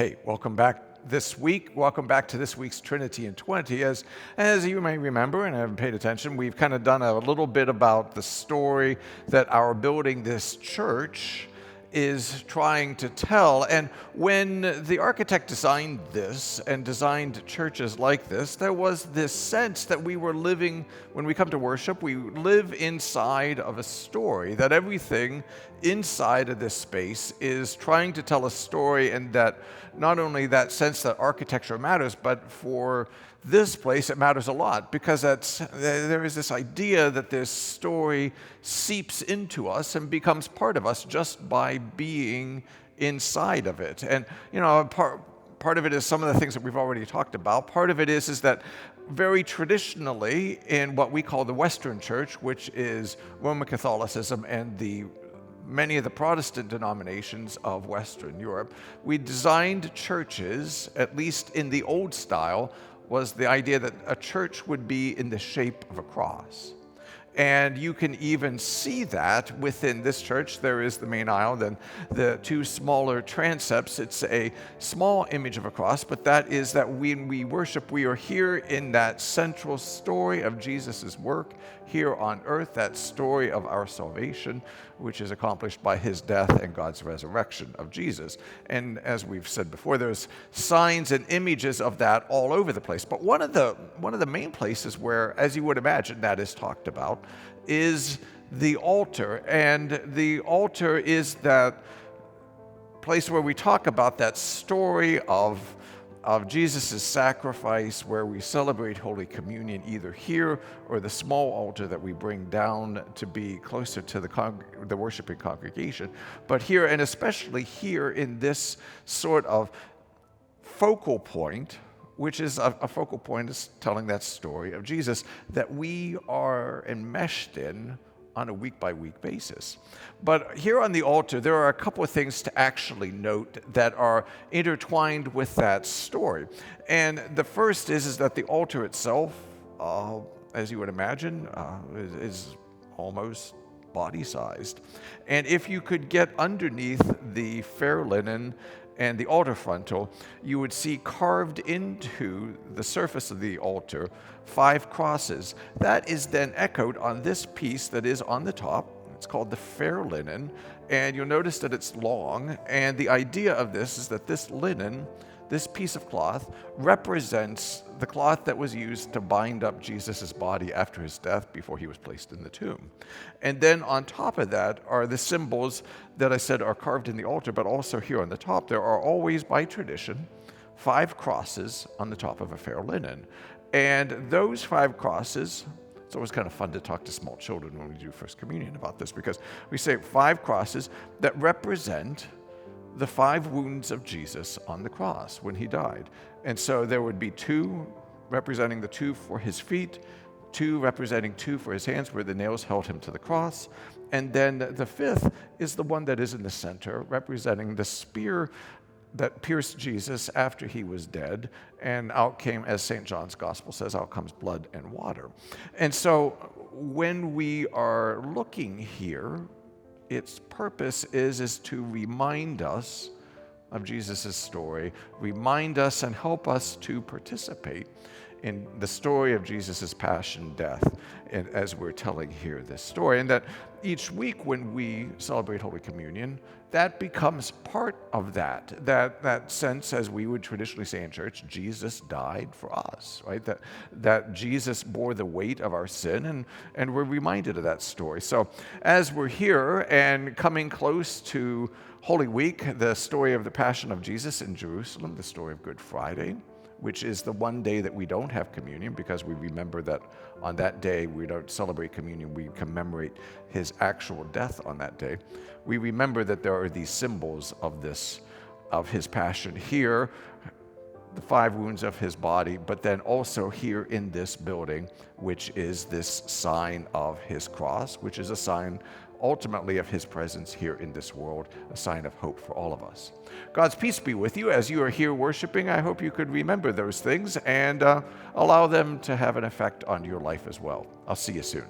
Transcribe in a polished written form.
Hey, welcome back this week. Welcome back to this week's Trinity in 20. As you may remember and haven't paid attention, we've kind of done a little bit about the story that our building this church is trying to tell. And when the architect designed this and designed churches like this, there was this sense that we were living, when we come to worship, we live inside of a story, that everything inside of this space is trying to tell a story, and that not only that sense that architecture matters, but for this place, it matters a lot, because there is this idea that this story seeps into us and becomes part of us just by being inside of it. And, part of it is some of the things that we've already talked about. Part of it is that very traditionally in what we call the Western Church, which is Roman Catholicism and many of the Protestant denominations of Western Europe, we designed churches, at least in the old style, was the idea that a church would be in the shape of a cross. And you can even see that within this church. There is the main aisle, then the two smaller transepts. It's a small image of a cross, but that is that when we worship, we are here in that central story of Jesus' work here on earth, that story of our salvation, which is accomplished by his death and God's resurrection of Jesus. And as we've said before, there's signs and images of that all over the place. But one of the main places where, as you would imagine, that is talked about is the altar. And the altar is that place where we talk about that story of Jesus' sacrifice, where we celebrate Holy Communion either here or the small altar that we bring down to be closer to the worshiping congregation. But here, and especially here in this sort of focal point, which is a focal point is telling that story of Jesus that we are enmeshed in on a week-by-week basis. But here on the altar, there are a couple of things to actually note that are intertwined with that story. And the first is that the altar itself, as you would imagine, is almost body-sized. And if you could get underneath the fair linen and the altar frontal, you would see carved into the surface of the altar 5 crosses. That is then echoed on this piece that is on the top. It's called the fair linen, and you'll notice that it's long. And the idea of this is that this linen, this piece of cloth, represents the cloth that was used to bind up Jesus' body after his death before he was placed in the tomb. And then on top of that are the symbols that I said are carved in the altar, but also here on the top, there are always, by tradition, 5 crosses on the top of a fair linen. And those 5 crosses, it's always kind of fun to talk to small children when we do First Communion about this, because we say 5 crosses that represent the 5 wounds of Jesus on the cross when he died. And so there would be 2 representing the 2 for his feet, 2 representing 2 for his hands where the nails held him to the cross. And then the 5th is the one that is in the center, representing the spear that pierced Jesus after he was dead. And out came, as St. John's Gospel says, out comes blood and water. And so when we are looking here, its purpose is to remind us of Jesus' story, remind us and help us to participate in the story of Jesus' passion, death, and as we're telling here this story. And that each week when we celebrate Holy Communion, that becomes part of that sense, as we would traditionally say in church, Jesus died for us, right? That Jesus bore the weight of our sin, and we're reminded of that story. So as we're here and coming close to Holy Week, the story of the Passion of Jesus in Jerusalem, the story of Good Friday, which is the one day that we don't have communion, because we remember that on that day we don't celebrate communion, we commemorate his actual death on that day. We remember that there are these symbols of his passion here, the 5 wounds of his body, but then also here in this building, which is this sign of his cross, which is a sign ultimately of his presence here in this world, a sign of hope for all of us. God's peace be with you as you are here worshiping. I hope you could remember those things and allow them to have an effect on your life as well. I'll see you soon.